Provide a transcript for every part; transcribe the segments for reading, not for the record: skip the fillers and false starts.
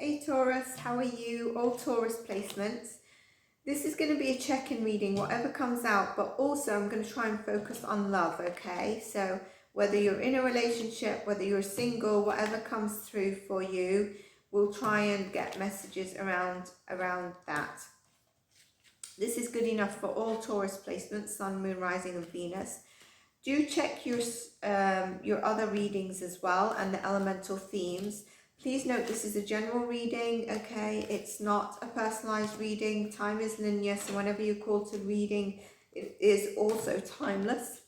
Hey Taurus, how are you? All Taurus placements. This is going to be a check-in reading, whatever comes out, but also I'm going to try and focus on love, okay? So whether you're in a relationship, whether you're single, whatever comes through for you, we'll try and get messages around that. This is good enough for all Taurus placements, Sun, Moon, Rising and Venus. Do check your other readings as well and the elemental themes. Please note this is a general reading, okay? It's not a personalized reading. Time is linear, so whenever you're called to reading, it is also timeless.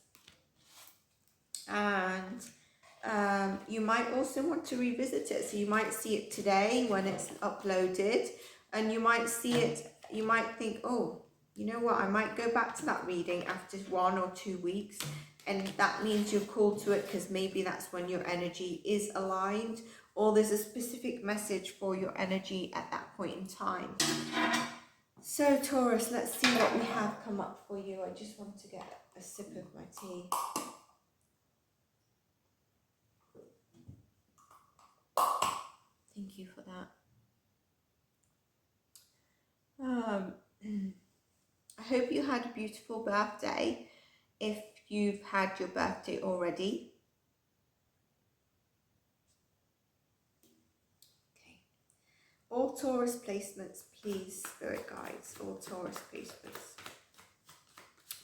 And you might also want to revisit it. So you might see it today when it's uploaded, and you might see it, you might think, oh, you know what, I might go back to that reading after 1 or 2 weeks. And that means you're called to it because maybe that's when your energy is aligned, or there's a specific message for your energy at that point in time. So Taurus, let's see what we have come up for you. I just want to get a sip of my tea. Thank you for that. I hope you had a beautiful birthday. If you've had your birthday already. Okay. All Taurus placements, please, Spirit Guides. All Taurus placements.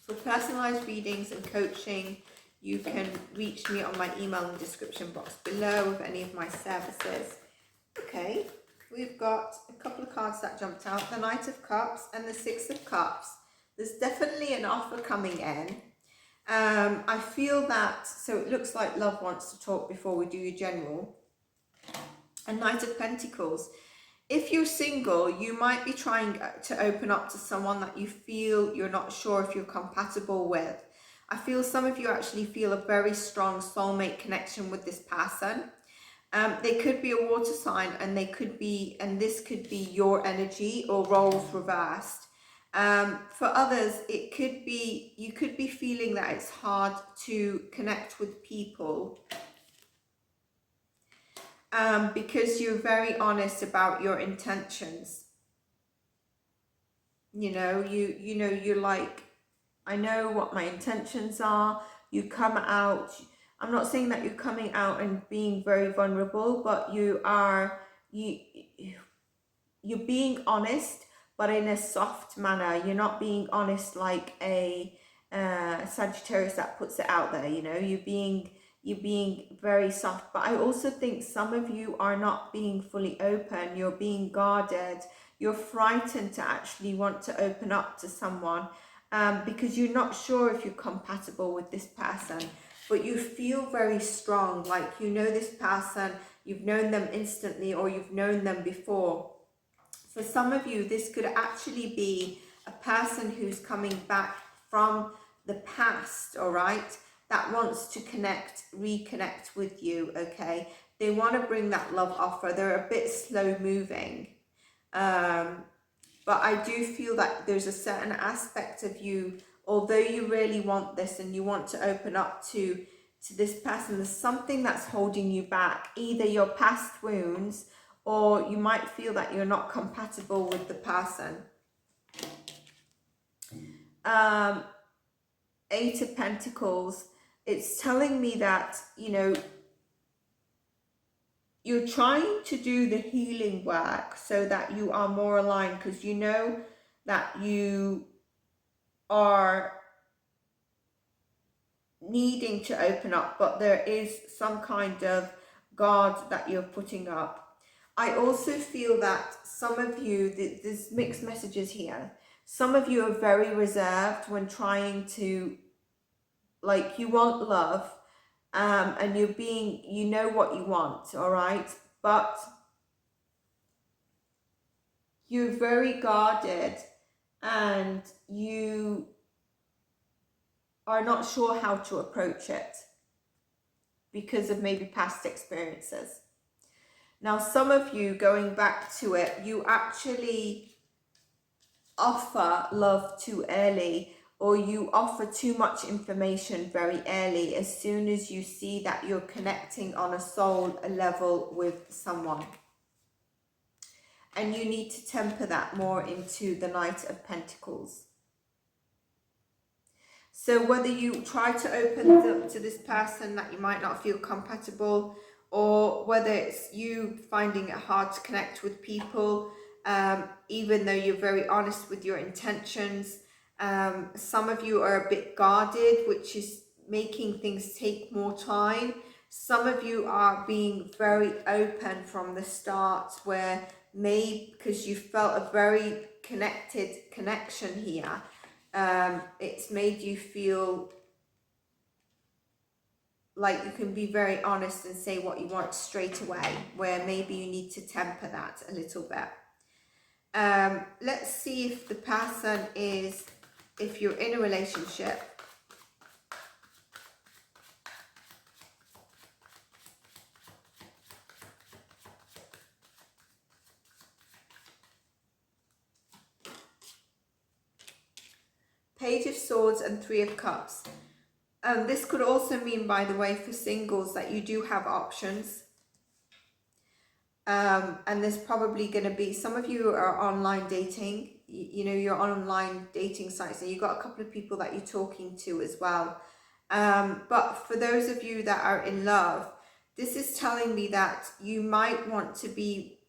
For personalized readings and coaching, you can reach me on my email in the description box below with any of my services. Okay, we've got a couple of cards that jumped out. The Knight of Cups and the Six of Cups. There's definitely an offer coming in. I feel that, so it looks like love wants to talk before we do your general. A Knight of Pentacles. If you're single, you might be trying to open up to someone that you feel you're not sure if you're compatible with. I feel some of you actually feel a very strong soulmate connection with this person. They could be a water sign, and they could be, and this could be your energy or roles reversed. For others, it could be, you could be feeling that it's hard to connect with people because you're very honest about your intentions. You know, you're like, I know what my intentions are. You come out. I'm not saying that you're coming out and being very vulnerable, but you're being honest, but in a soft manner. You're not being honest like a Sagittarius that puts it out there. You know, you're being very soft. But I also think some of you are not being fully open. You're being guarded. You're frightened to actually want to open up to someone because you're not sure if you're compatible with this person. But you feel very strong, like you know this person, you've known them instantly, or you've known them before. For some of you, this could actually be a person who's coming back from the past, all right, that wants to reconnect with you, okay? They want to bring that love offer. They're a bit slow moving. But I do feel that there's a certain aspect of you, although you really want this and you want to open up to this person, there's something that's holding you back, either your past wounds, or you might feel that you're not compatible with the person. Eight of Pentacles, it's telling me that, you know, you're trying to do the healing work so that you are more aligned, because you know that you are needing to open up, but there is some kind of guard that you're putting up. I also feel that some of you, there's mixed messages here. Some of you are very reserved when trying to, like, you want love, and you're being, you know what you want, all right? But you're very guarded and you are not sure how to approach it because of maybe past experiences. Now, some of you, going back to it, you actually offer love too early, or you offer too much information very early as soon as you see that you're connecting on a soul level with someone. and you need to temper that more into the Knight of Pentacles. So whether you try to open up to this person that you might not feel compatible, or whether it's you finding it hard to connect with people, even though you're very honest with your intentions. Some of you are a bit guarded, which is making things take more time. Some of you are being very open from the start, where maybe because you felt a very connected connection here, it's made you feel like you can be very honest and say what you want straight away, where maybe you need to temper that a little bit. Let's see if the person is, if you're in a relationship, Page of Swords and Three of Cups. This could also mean, by the way, for singles, that you do have options. And there's probably going to be, some of you are online dating, you know, you're on online dating sites, and you've got a couple of people that you're talking to as well. But for those of you that are in love, this is telling me that you might want to be,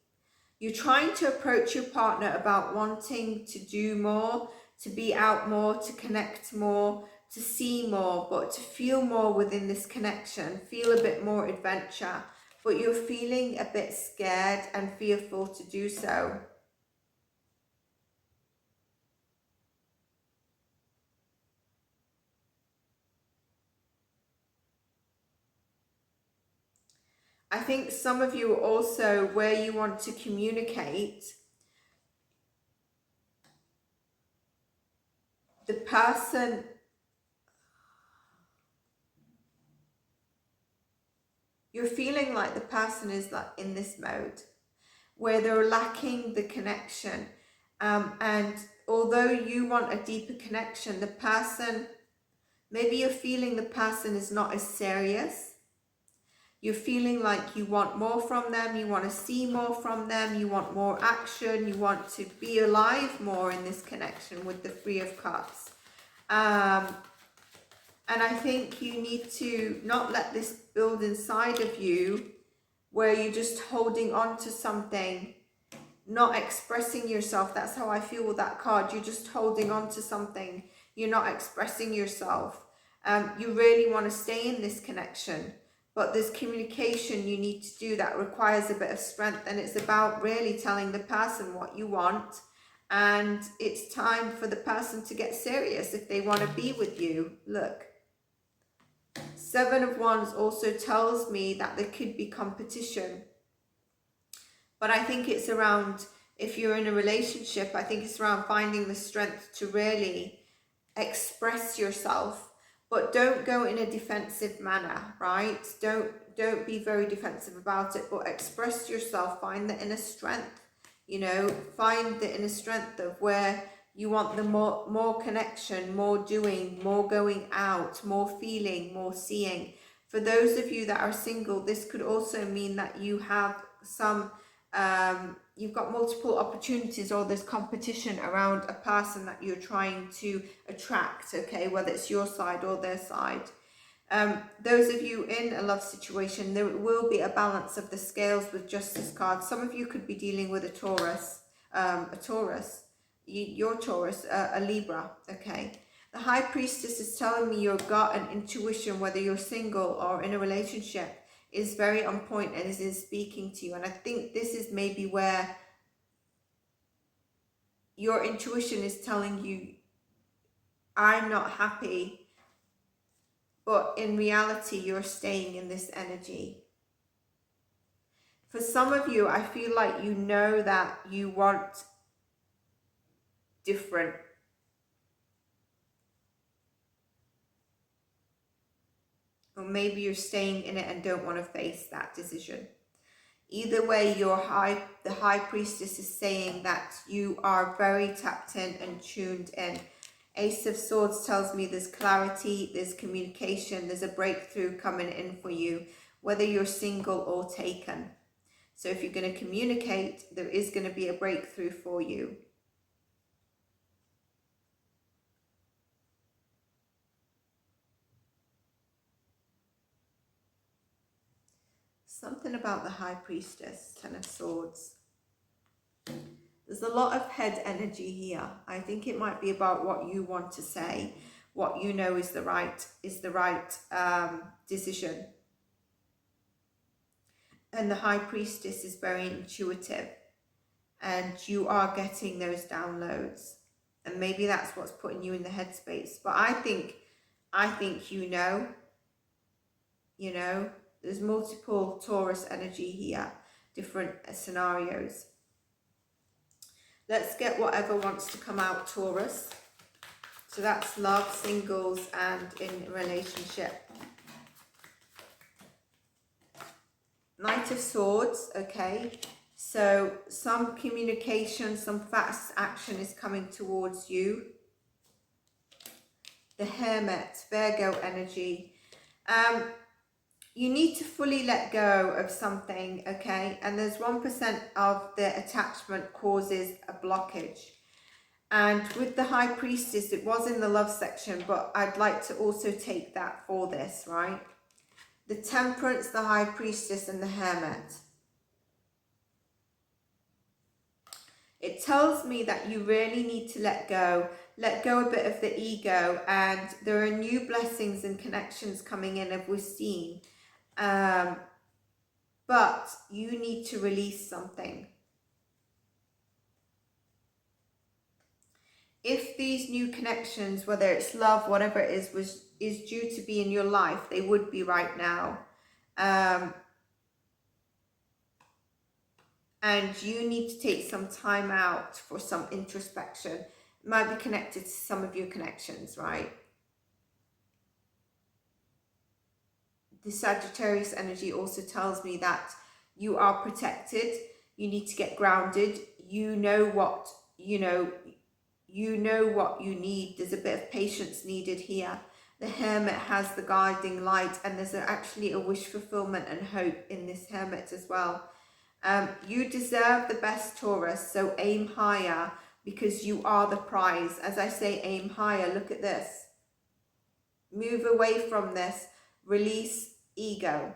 you're trying to approach your partner about wanting to do more, to be out more, to connect more, to see more, but to feel more within this connection, feel a bit more adventure, but you're feeling a bit scared and fearful to do so. I think some of you also, where you want to communicate, the person, you're feeling like the person is like in this mode where they're lacking the connection. And although you want a deeper connection, the person, maybe you're feeling the person is not as serious. You're feeling like you want more from them, you want to see more from them, you want more action, you want to be alive more in this connection with the Three of Cups. And I think you need to not let this build inside of you where you're just holding on to something, not expressing yourself. That's how I feel with that card. You're just holding on to something. You're not expressing yourself. You really want to stay in this connection, but there's communication you need to do that requires a bit of strength, and it's about really telling the person what you want, and it's time for the person to get serious if they want to be with you. Look, Seven of Wands also tells me that there could be competition, but I think it's around, if you're in a relationship, I think it's around finding the strength to really express yourself, but don't go in a defensive manner, right? Don't be very defensive about it, but express yourself, find the inner strength, you know, find the inner strength of where you want the more connection, more doing, more going out, more feeling, more seeing. For those of you that are single, this could also mean that you have some, you've got multiple opportunities, or there's competition around a person that you're trying to attract, okay, whether it's your side or their side. Those of you in a love situation, there will be a balance of the scales with Justice cards. Some of you could be dealing with a Taurus, your Taurus, a Libra, okay. The High Priestess is telling me your gut and intuition, whether you're single or in a relationship, is very on point and is speaking to you. And I think this is maybe where your intuition is telling you, I'm not happy, but in reality, you're staying in this energy. For some of you, I feel like you know that you want different. Or maybe you're staying in it and don't want to face that decision. Either way, the High Priestess is saying that you are very tapped in and tuned in. Ace of Swords tells me there's clarity, there's communication, there's a breakthrough coming in for you, whether you're single or taken. So if you're going to communicate, there is going to be a breakthrough for you. Something about the High Priestess, Ten of Swords. There's a lot of head energy here. I think it might be about what you want to say, what you know is the right decision. And the High Priestess is very intuitive, and you are getting those downloads, and maybe that's what's putting you in the headspace. But I think you know, there's multiple Taurus energy here, different scenarios. Let's get whatever wants to come out, Taurus. So that's love, singles, and in relationship. Knight of Swords, okay. So some communication, some fast action is coming towards you. The Hermit, Virgo energy. You need to fully let go of something, okay? And there's 1% of the attachment causes a blockage. And with the High Priestess, it was in the love section, but I'd like to also take that for this, right? The Temperance, the High Priestess, and the Hermit. It tells me that you really need to let go a bit of the ego, and there are new blessings and connections coming in, as we've seen. But you need to release something. If these new connections, whether it's love, whatever it is due to be in your life, they would be right now. And you need to take some time out for some introspection. It might be connected to some of your connections, right? The Sagittarius energy also tells me that you are protected. You need to get grounded. You know what you need. There's a bit of patience needed here. The Hermit has the guiding light, and there's actually a wish fulfillment and hope in this Hermit as well. You deserve the best, Taurus, so aim higher, because you are the prize. As I say, aim higher. Look at this. Move away from this. Release ego.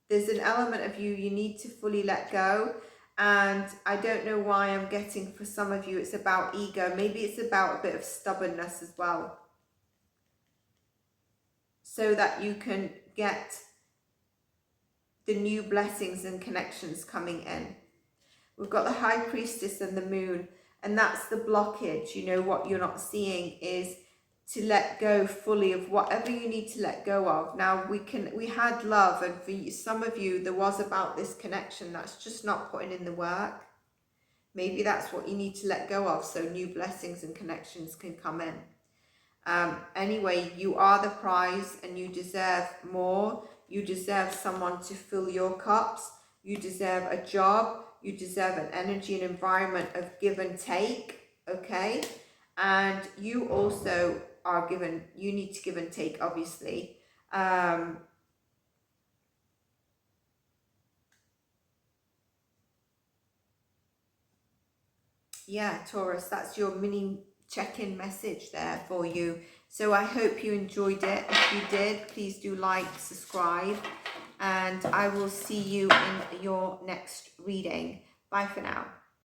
There's an element of you need to fully let go. And I don't know why I'm getting, for some of you, it's about ego. Maybe it's about a bit of stubbornness as well. So that you can get the new blessings and connections coming in. We've got the High Priestess and the Moon, and that's the blockage. What you're not seeing is to let go fully of whatever you need to let go of. Now we had love, and for some of you there was about this connection that's just not putting in the work. Maybe that's what you need to let go of, so new blessings and connections can come in. Anyway, you are the prize, and you deserve more. You deserve someone to fill your cups. You deserve a job. You deserve an energy and environment of give and take, okay? And you also are given, you need to give and take, obviously. Yeah, Taurus, that's your mini check-in message there for you. So I hope you enjoyed it. If you did, please do like, subscribe, and I will see you in your next reading. Bye for now.